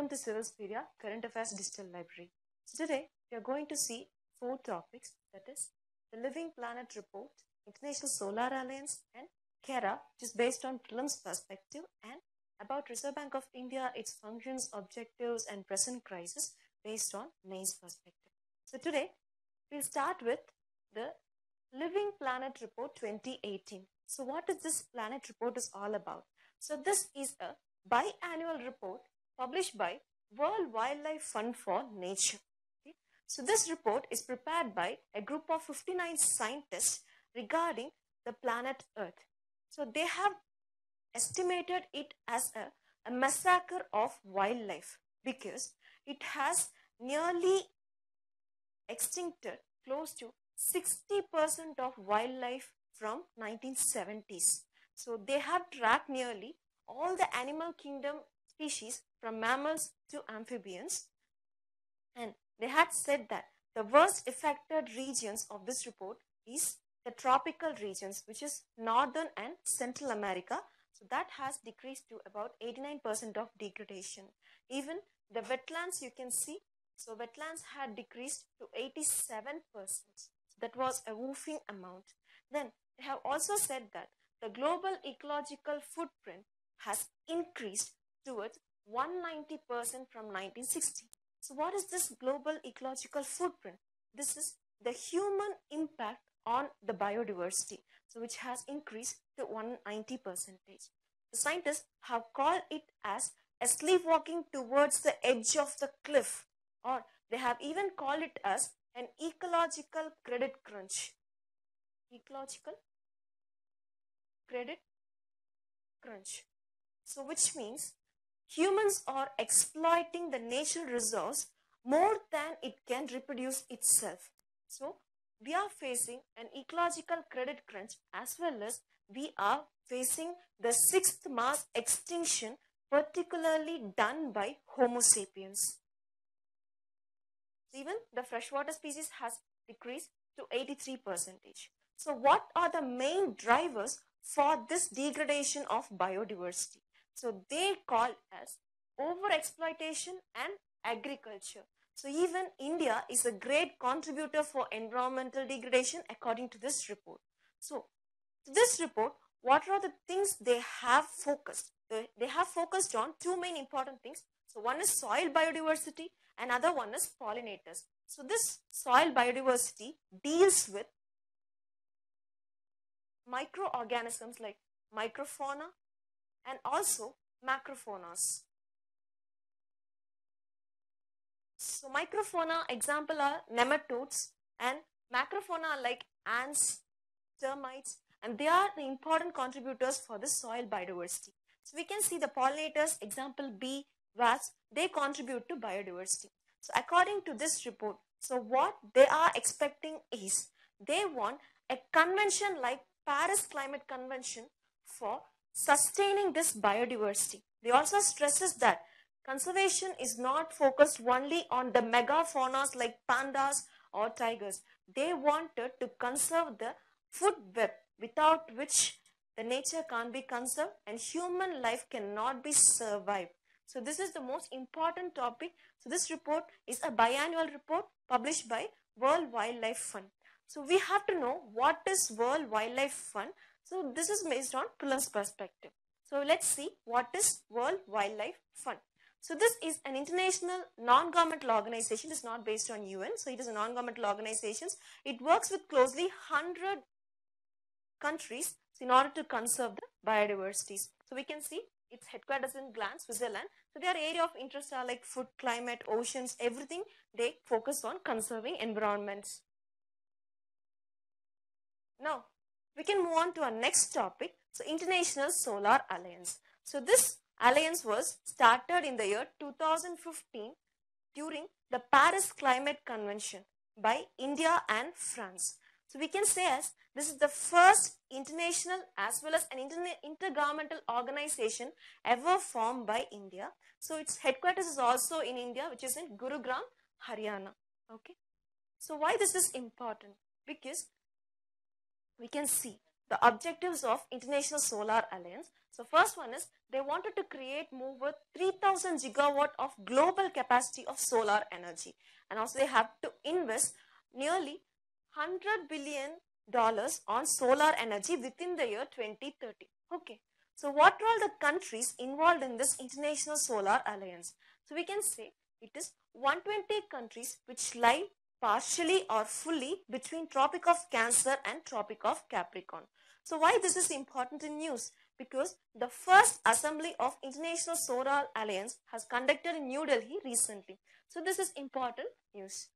Welcome to Civilspedia Current Affairs Digital Library. So today we are going to see 4 topics, that is the Living Planet Report, International Solar Alliance and CARA, which is based on Prelims perspective, and about Reserve Bank of India, its functions, objectives and present crisis based on NAI's perspective. So today we'll start with the Living Planet Report 2018. So what is this planet report is all about? So this is a biannual report published by World Wildlife Fund for Nature. Okay? So this report is prepared by a group of 59 scientists regarding the planet Earth. So they have estimated it as a massacre of wildlife because it has nearly extincted close to 60% of wildlife from 1970s. So they have tracked nearly all the animal kingdom species from mammals to amphibians, and they had said that the worst affected regions of this report is the tropical regions, which is Northern and Central America. So that has decreased to about 89% of degradation. Even the wetlands, you can see, so wetlands had decreased to 87%. So that was a woofing amount. Then they have also said that the global ecological footprint has increased towards 190% from 1960. So what is this global ecological footprint? This is the human impact on the biodiversity, so which has increased to 190%. The scientists have called it as a sleepwalking towards the edge of the cliff, or they have even called it as an ecological credit crunch. Ecological credit crunch. So which means humans are exploiting the natural resource more than it can reproduce itself. So we are facing an ecological credit crunch, as well as we are facing the 6th mass extinction, particularly done by Homo sapiens. Even the freshwater species has decreased to 83%. So what are the main drivers for this degradation of biodiversity? So they call as overexploitation and agriculture. So even India is a great contributor for environmental degradation according to this report. So this report, what are the things they have focused? They have focused on 2 main important things. So one is soil biodiversity, another one is pollinators. So this soil biodiversity deals with microorganisms like microfauna and also macrophonas. So microfauna example are nematodes, and macrofauna like ants, termites, and they are the important contributors for the soil biodiversity. So we can see the pollinators, example bee, wasps, they contribute to biodiversity. So according to this report, so what they are expecting is they want a convention like Paris Climate Convention for sustaining this biodiversity. They also stresses that conservation is not focused only on the megafaunas like pandas or tigers. They wanted to conserve the food web, without which the nature can't be conserved and human life cannot be survived. So this is the most important topic. So this report is a biannual report published by World Wildlife Fund. So we have to know what is World Wildlife Fund. So this is based on Prelims perspective. So let's see what is World Wildlife Fund. So this is an international non-governmental organization. It is not based on UN. So it is a non-governmental organization. It works with closely 100 countries in order to conserve the biodiversities. So we can see its headquarters in Gland, Switzerland. So their area of interest are like food, climate, oceans, everything. They focus on conserving environments. Now, we can move on to our next topic. So, International Solar Alliance. So, this alliance was started in the year 2015 during the Paris Climate Convention by India and France. So, we can say as this is the first international as well as an intergovernmental organization ever formed by India. So, its headquarters is also in India, which is in Gurugram, Haryana. Okay. So, why this is important? Because we can see the objectives of International Solar Alliance. So first one is they wanted to create over 3000 gigawatt of global capacity of solar energy, and also they have to invest nearly $100 billion on solar energy within the year 2030. Okay. So what are all the countries involved in this International Solar Alliance? So we can say it is 120 countries which lie partially or fully between Tropic of Cancer and Tropic of Capricorn. So why this is important in news? Because the first assembly of International Solar Alliance has conducted in New Delhi recently. So this is important news.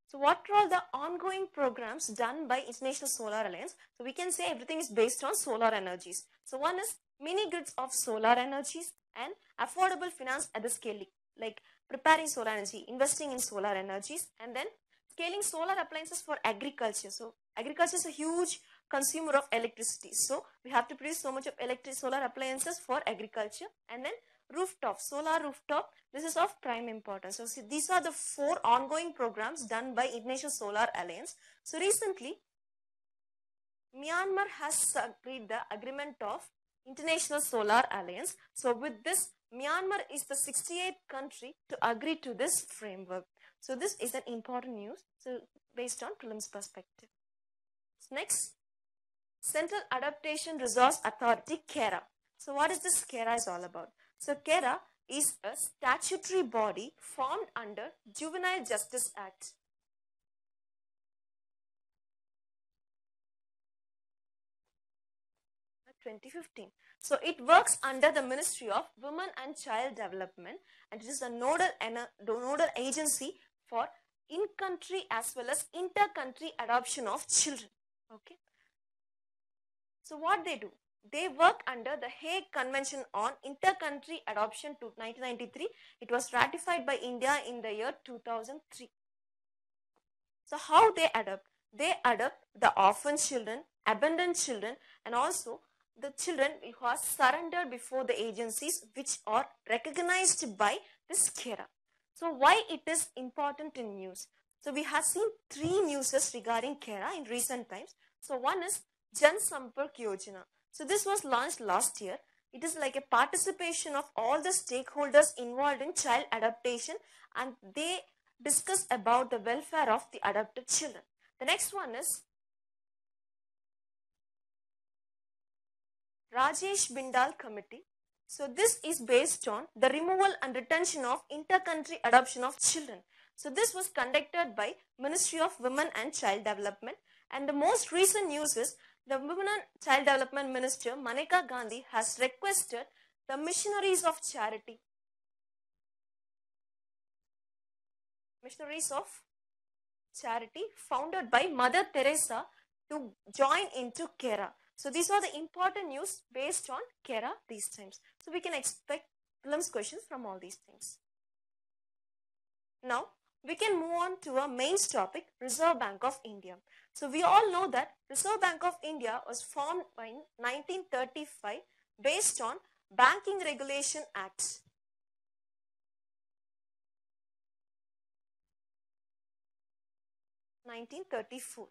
So what are all the ongoing programs done by International Solar Alliance? So we can say everything is based on solar energies. So one is mini grids of solar energies and affordable finance at the scale, like preparing solar energy, investing in solar energies, and then scaling solar appliances for agriculture. So agriculture is a huge consumer of electricity. So we have to produce so much of solar appliances for agriculture, and then rooftop, solar rooftop. This is of prime importance. So see, these are the 4 ongoing programs done by International Solar Alliance. So recently, Myanmar has agreed the agreement of International Solar Alliance. So with this, Myanmar is the 68th country to agree to this framework. So this is an important news. So based on prelims perspective. Next, Central Adaptation Resource Authority, CARA. So what is this CARA is all about? So CARA is a statutory body formed under Juvenile Justice Act. 2015. So it works under the Ministry of Women and Child Development, and it is a nodal agency for in-country as well as inter-country adoption of children. Okay. So what they do? They work under the Hague Convention on Inter-Country Adoption to 1993. It was ratified by India in the year 2003. So how they adopt? They adopt the orphan children, abandoned children, and also the children who are surrendered before the agencies which are recognized by this CARA. So why it is important in news? So we have seen 3 newses regarding CARA in recent times. So one is Jan Sampark Yojana. So this was launched last year. It is like a participation of all the stakeholders involved in child adoption, and they discuss about the welfare of the adopted children. The next one is Rajesh Bindal Committee. So this is based on the removal and retention of inter-country adoption of children. So this was conducted by Ministry of Women and Child Development, and the most recent news is the Women and Child Development Minister Maneka Gandhi has requested the Missionaries of Charity founded by Mother Teresa to join into CARA. So these are the important news based on CARA these times. So we can expect prelims questions from all these things. Now we can move on to our main topic, Reserve Bank of India. So we all know that Reserve Bank of India was formed in 1935 based on Banking Regulation Act. 1934.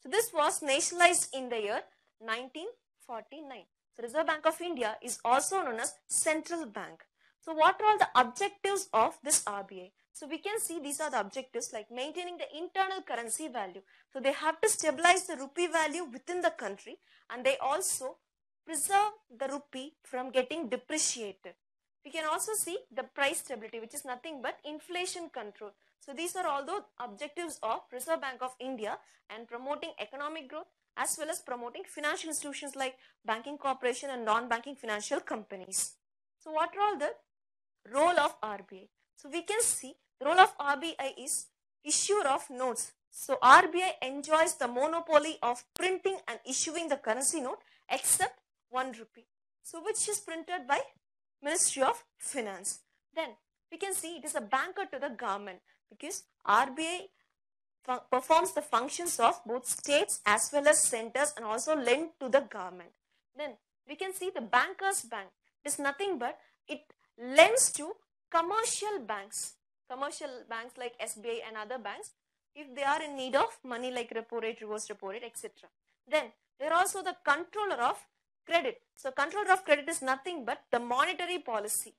So this was nationalized in the year 1949. So Reserve Bank of India is also known as Central Bank. So what are all the objectives of this RBI? So we can see these are the objectives, like maintaining the internal currency value. So they have to stabilize the rupee value within the country, and they also preserve the rupee from getting depreciated. We can also see the price stability, which is nothing but inflation control. So these are all the objectives of Reserve Bank of India, and promoting economic growth as well as promoting financial institutions like banking corporation and non-banking financial companies. So what are all the role of RBI? So we can see the role of RBI is issuer of notes. So RBI enjoys the monopoly of printing and issuing the currency note except 1 rupee. So which is printed by Ministry of Finance. Then we can see it is a banker to the government, because RBI performs the functions of both states as well as centers and also lend to the government. Then we can see the banker's bank. It is nothing but it lends to commercial banks like SBI and other banks. if they are in need of money like repo rate, reverse repo rate, etc. Then they are also the controller of credit. So controller of credit is nothing but the monetary policy.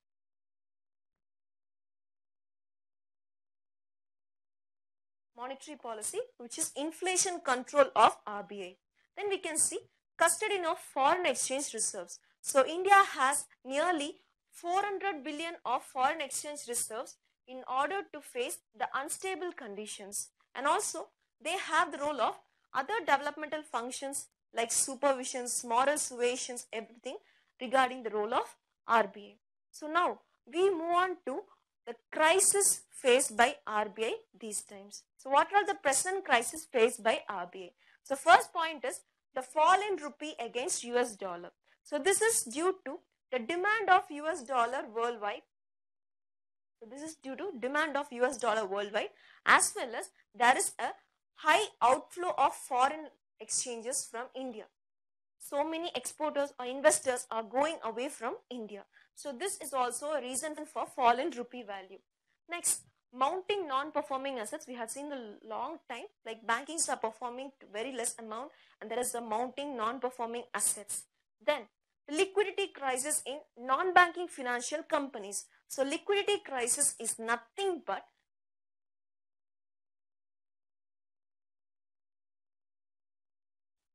Monetary policy, which is inflation control of RBI. Then we can see custodian of foreign exchange reserves. So India has nearly 400 billion of foreign exchange reserves in order to face the unstable conditions. And also they have the role of other developmental functions like supervisions, moral suasions, everything regarding the role of RBI. So now we move on to the crisis faced by RBI these times. So what are the present crisis faced by RBI? So first point is the fall in rupee against US dollar. So this is due to the demand of US dollar worldwide. So this is due to demand of US dollar worldwide, as well as there is a high outflow of foreign exchanges from India. So many exporters or investors are going away from India. So this is also a reason for fall in rupee value. Next, mounting non-performing assets. We have seen a long time, like bankings are performing to very less amount, and there is a mounting non-performing assets. Then liquidity crisis in non-banking financial companies. So liquidity crisis is nothing but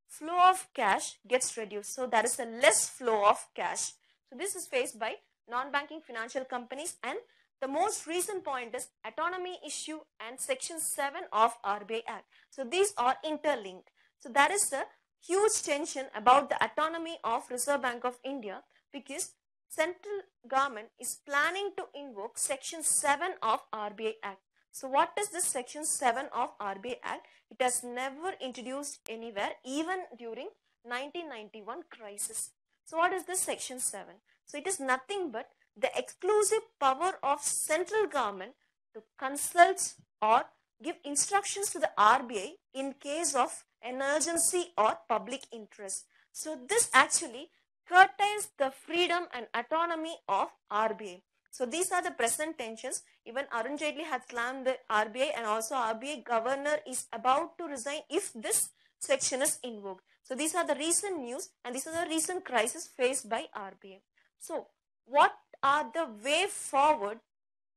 flow of cash gets reduced. So there is a less flow of cash. So this is faced by non-banking financial companies, and the most recent point is autonomy issue and section 7 of RBI Act. So these are interlinked. So there is a huge tension about the autonomy of Reserve Bank of India because central government is planning to invoke section 7 of RBI Act. So what is this section 7 of RBI Act? It has never introduced anywhere, even during 1991 crisis. So what is this section 7? So it is nothing but the exclusive power of central government to consult or give instructions to the RBI in case of emergency or public interest. So this actually curtails the freedom and autonomy of RBI. So these are the present tensions. Even Arun Jaitley has slammed the RBI, and also RBI governor is about to resign if this section is invoked. So these are the recent news, and these are the recent crises faced by RBI. So what are the way forward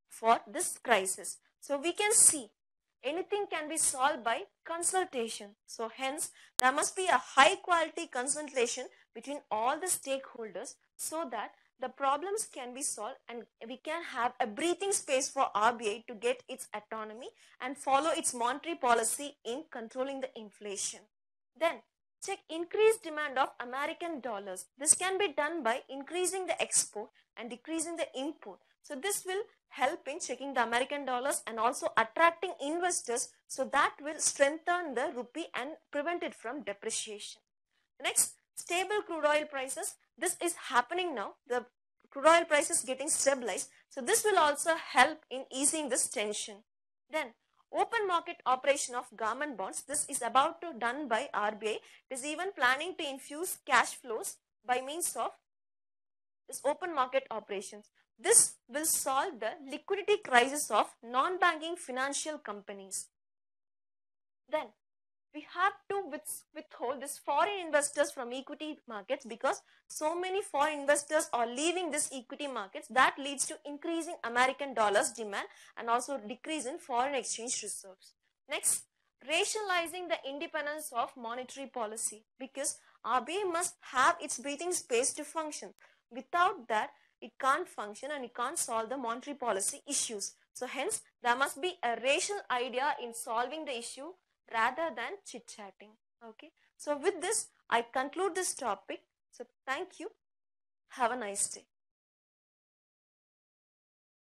for this crisis? So we can see anything can be solved by consultation. So hence there must be a high quality consultation between all the stakeholders so that the problems can be solved and we can have a breathing space for RBI to get its autonomy and follow its monetary policy in controlling the inflation. Then check increased demand of American dollars. This can be done by increasing the export and decreasing the import. So this will help in checking the American dollars and also attracting investors, so that will strengthen the rupee and prevent it from depreciation. Next, stable crude oil prices. This is happening now. The crude oil price is getting stabilized. So this will also help in easing this tension. Then open market operation of government bonds. This is about to done by RBI. It is even planning to infuse cash flows by means of this open market operations. This will solve the liquidity crisis of non-banking financial companies. Then we have to withhold this foreign investors from equity markets, because so many foreign investors are leaving this equity markets. That leads to increasing American dollars demand and also decrease in foreign exchange reserves. Next, rationalizing the independence of monetary policy, because RBI must have its breathing space to function. Without that, it can't function and it can't solve the monetary policy issues. So hence, there must be a rational idea in solving the issue rather than chit-chatting. Okay. So with this, I conclude this topic. So thank you. Have a nice day.